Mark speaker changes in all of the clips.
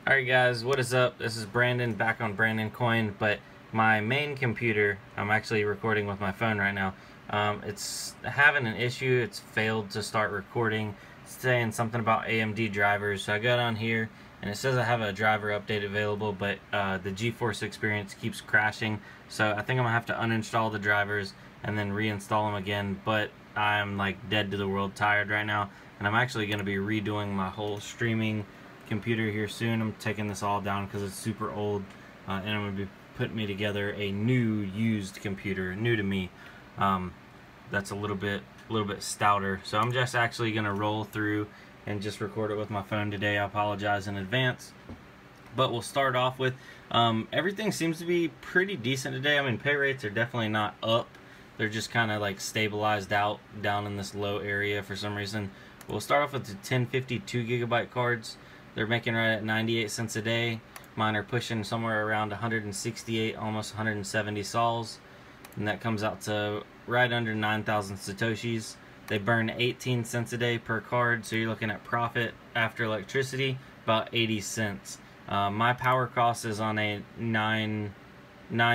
Speaker 1: Alright guys, what is up? This is Brandon back on Brandon Coin, but my main computer, I'm actually recording with my phone right now. It's having an issue. It's failed to start recording. It's saying something about AMD drivers. So I got on here and it says I have a driver update available, but the GeForce experience keeps crashing. So I think I'm gonna have to uninstall the drivers and then reinstall them again, but I'm like dead to the world tired right now, and I'm actually gonna be redoing my whole streaming computer here soon. I'm taking this all down because it's super old, and I'm going to be putting me together a new used computer, new to me, that's a little bit stouter. So I'm just actually going to roll through and just record it with my phone today. I apologize in advance, but we'll start off with everything seems to be pretty decent today. I mean, pay rates are definitely not up, they're just kind of like stabilized out down in this low area for some reason. We'll start off with the 1050 2GB cards. They're making right at 98 cents a day. Mine are pushing somewhere around 168, almost 170 sols. And that comes out to right under 9,000 satoshis. They burn 18 cents a day per card, so you're looking at profit after electricity, about 80 cents. My power cost is on a 9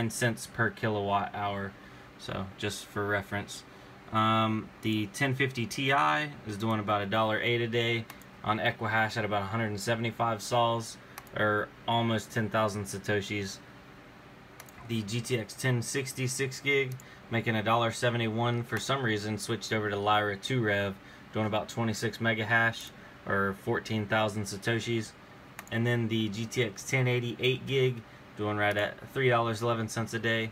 Speaker 1: cents per kilowatt hour, so just for reference. The 1050 Ti is doing about $1.08 a day. On Equihash at about 175 sols, or almost 10,000 satoshis. The GTX 1060 6GB making $1.71. For some reason switched over to Lyra 2 Rev, doing about 26 megahash or 14,000 satoshis. And then the GTX 1080 8GB doing right at $3.11 a day,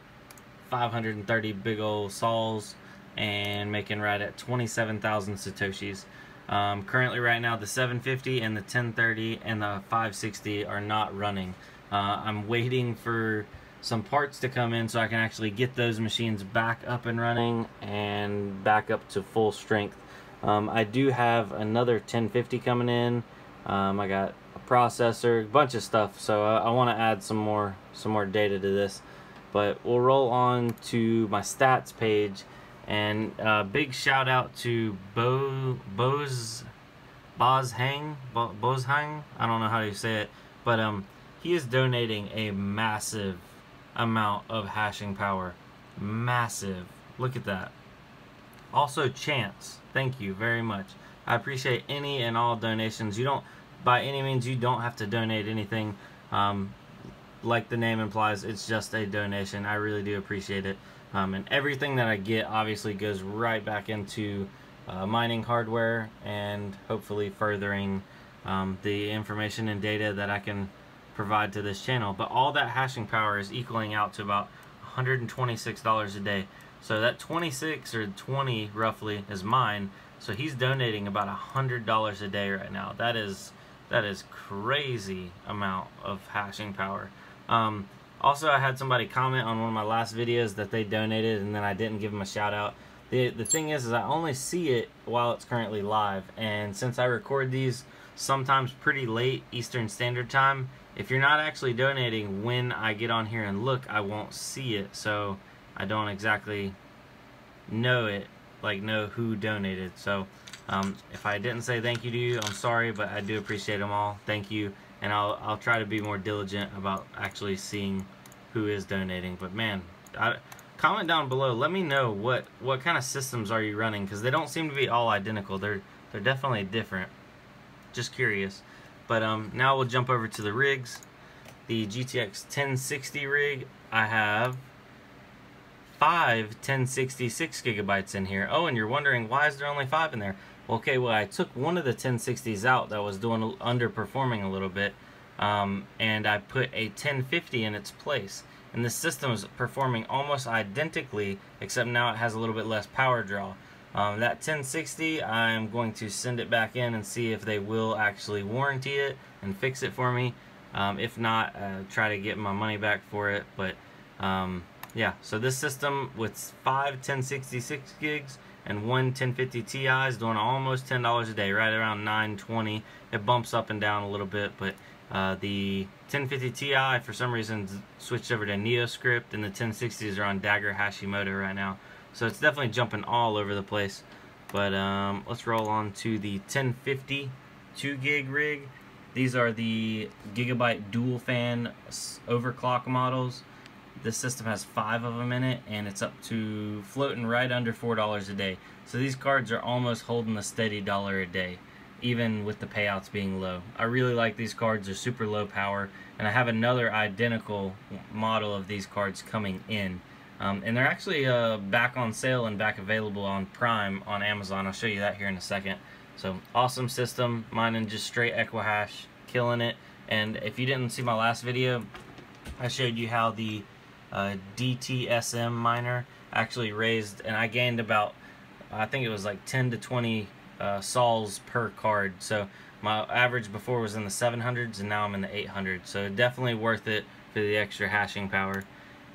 Speaker 1: 530 big old sols, and making right at 27,000 satoshis. Currently right now the 750 and the 1030 and the 560 are not running. I'm waiting for some parts to come in so I can actually get those machines back up and running and back up to full strength. I do have another 1050 coming in. I got a processor, a bunch of stuff, so I want to add some more data to this. But we'll roll on to my stats page. And big shout out to Bozhang, I don't know how you say it, but he is donating a massive amount of hashing power. Massive. Look at that. Also Chance, thank you very much. I appreciate any and all donations. You don't, by any means, you don't have to donate anything. Like the name implies, it's just a donation. I really do appreciate it. And everything that I get obviously goes right back into mining hardware and hopefully furthering the information and data that I can provide to this channel. But all that hashing power is equaling out to about $126 a day. So that 26 or 20 roughly is mine. So he's donating about $100 a day right now. That is crazy amount of hashing power. Also, I had somebody comment on one of my last videos that they donated and then I didn't give them a shout out. The thing is I only see it while it's currently live, and since I record these sometimes pretty late Eastern Standard Time, if you're not actually donating when I get on here and look, I won't see it, so I don't exactly know it, like know who donated. So if I didn't say thank you to you, I'm sorry, but I do appreciate them all. Thank you. And I'll try to be more diligent about actually seeing who is donating. But man, comment down below. Let me know what kind of systems are you running, because they don't seem to be all identical. They're definitely different. Just curious. But now we'll jump over to the rigs. The GTX 1060 rig, I have 5 1060 6GB in here. Oh, and you're wondering why is there only 5 in there? Okay, well, I took one of the 1060s out that was underperforming a little bit, and I put a 1050 in its place. And this system is performing almost identically, except now it has a little bit less power draw. That 1060, I'm going to send it back in and see if they will actually warranty it and fix it for me. If not, try to get my money back for it. But yeah, so this system with 5 1066 gigs and one 1050 Ti is doing almost $10 a day, right around $9.20. It bumps up and down a little bit, but the 1050 Ti for some reason switched over to NeoScript, and the 1060s are on Dagger Hashimoto right now. So it's definitely jumping all over the place. But let's roll on to the 1050 2 gig rig. These are the Gigabyte dual fan overclock models. This system has 5 of them in it, and it's up to floating right under $4 a day. So these cards are almost holding a steady $1 a day, even with the payouts being low. I really like these cards. They're super low power, and I have another identical model of these cards coming in. And they're actually back on sale and back available on Prime on Amazon. I'll show you that here in a second. So awesome system, mining just straight Equihash, killing it. And if you didn't see my last video, I showed you how the DTSM miner actually raised, and I gained about, I think it was like 10 to 20 sols per card. So my average before was in the 700s, and now I'm in the 800s. So definitely worth it for the extra hashing power.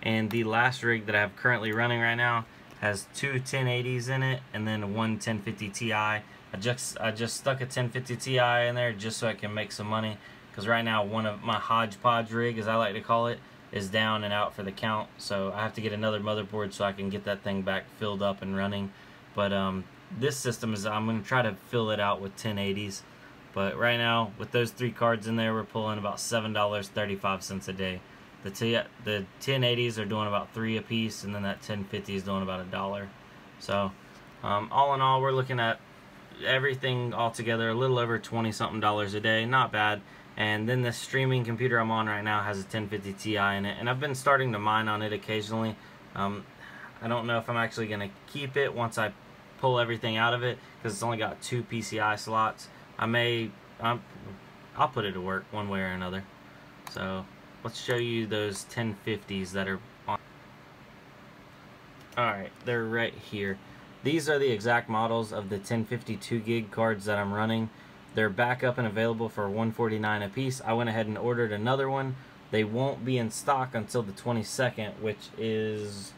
Speaker 1: And the last rig that I have currently running right now has 2 1080s in it, and then one 1050 Ti. I just stuck a 1050 Ti in there just so I can make some money, because right now one of my hodgepodge rig, as I like to call it, is down and out for the count. So I have to get another motherboard so I can get that thing back filled up and running. But this system is, I'm going to try to fill it out with 1080s. But right now, with those 3 cards in there, we're pulling about $7.35 a day. The 1080s are doing about 3 a piece, and then that 1050 is doing about $1. So all in all, we're looking at everything all together a little over 20-something dollars a day. Not bad. And then the streaming computer I'm on right now has a 1050 Ti in it, and I've been starting to mine on it occasionally. I don't know if I'm actually going to keep it once I pull everything out of it, because it's only got 2 PCI slots. I'll put it to work one way or another. So let's show you those 1050s that are on. Alright, they're right here. These are the exact models of the 1050 2 gig cards that I'm running. They're back up and available for $149 a piece. I went ahead and ordered another one. They won't be in stock until the 22nd, which is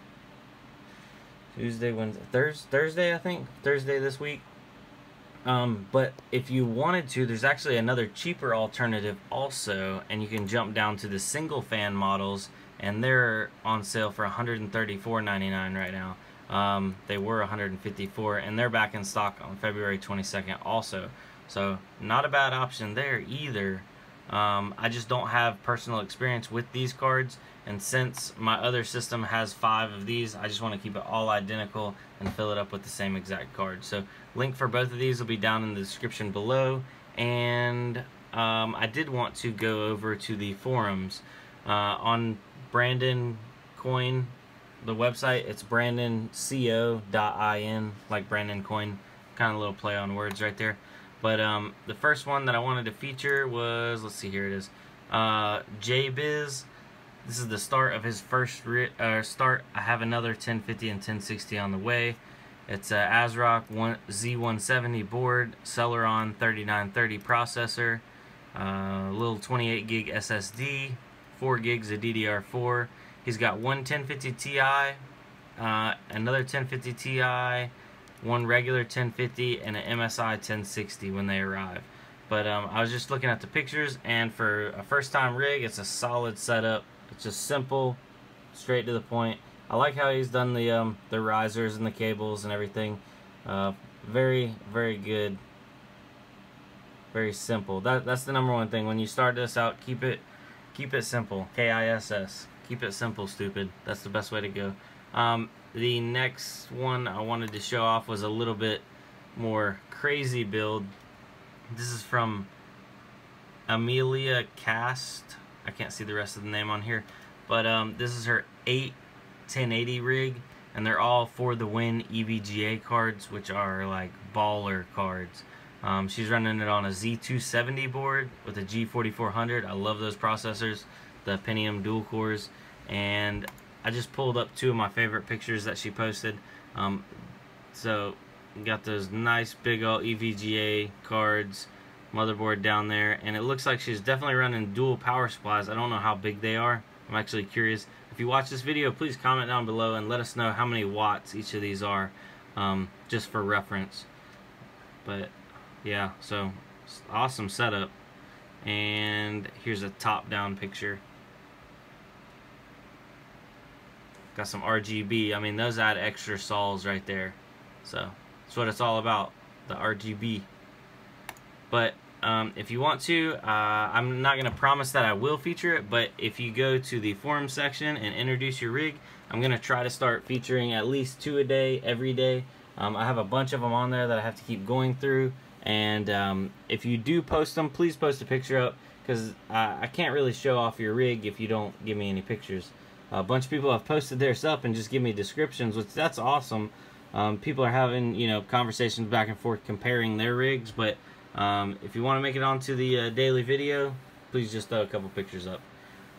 Speaker 1: Tuesday, Wednesday, Thursday, I think. Thursday this week. But if you wanted to, there's actually another cheaper alternative also, and you can jump down to the single fan models, and they're on sale for $134.99 right now. They were $154, and they're back in stock on February 22nd also. So not a bad option there either. I just don't have personal experience with these cards, and since my other system has 5 of these, I just want to keep it all identical and fill it up with the same exact card. So link for both of these will be down in the description below. And I did want to go over to the forums on Brandon Coin, the website. It's brandonco.in, like Brandon Coin, kind of a little play on words right there. But the first one that I wanted to feature was, let's see, here it is, JBiz. This is the start of his first start. I have another 1050 and 1060 on the way. It's a ASRock Z170 board, Celeron 3930 processor, little 28 gig SSD, 4 gigs of DDR4. He's got one 1050 Ti, another 1050 Ti, one regular 1050, and an MSI 1060 when they arrive. But I was just looking at the pictures, and for a first-time rig, it's a solid setup. It's just simple, straight to the point. I like how he's done the risers and the cables and everything. Very, very good. Very simple. That's the #1 thing. When you start this out, keep it simple. KISS. Keep it simple, stupid. That's the best way to go. The next one I wanted to show off was a little bit more crazy build. This is from Amelia Cast. I can't see the rest of the name on here, but this is her 8 1080 rig, and they're all for the win EVGA cards, which are like baller cards. She's running it on a Z270 board with a G4400. I love those processors, the Pentium dual cores, and I just pulled up 2 of my favorite pictures that she posted. So you got those nice big old EVGA cards, motherboard down there, and it looks like she's definitely running dual power supplies. I don't know how big they are. I'm actually curious. If you watch this video, please comment down below and let us know how many watts each of these are, just for reference. But yeah, so awesome setup. And here's a top-down picture. Got some RGB. I mean, those add extra sols right there. So that's what it's all about, the RGB. But if you want to, I'm not going to promise that I will feature it, but if you go to the forum section and introduce your rig, I'm going to try to start featuring at least 2 a day, every day. I have a bunch of them on there that I have to keep going through, and if you do post them, please post a picture up, because I can't really show off your rig if you don't give me any pictures. A bunch of people have posted theirs up and just give me descriptions, which that's awesome. People are having, you know, conversations back and forth comparing their rigs, but if you want to make it onto the daily video, please just throw a couple pictures up.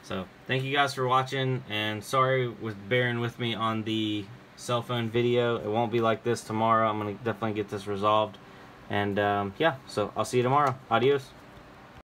Speaker 1: So thank you guys for watching, and sorry with bearing with me on the cell phone video. It won't be like this tomorrow. I'm gonna definitely get this resolved, and yeah, so I'll see you tomorrow. Adios.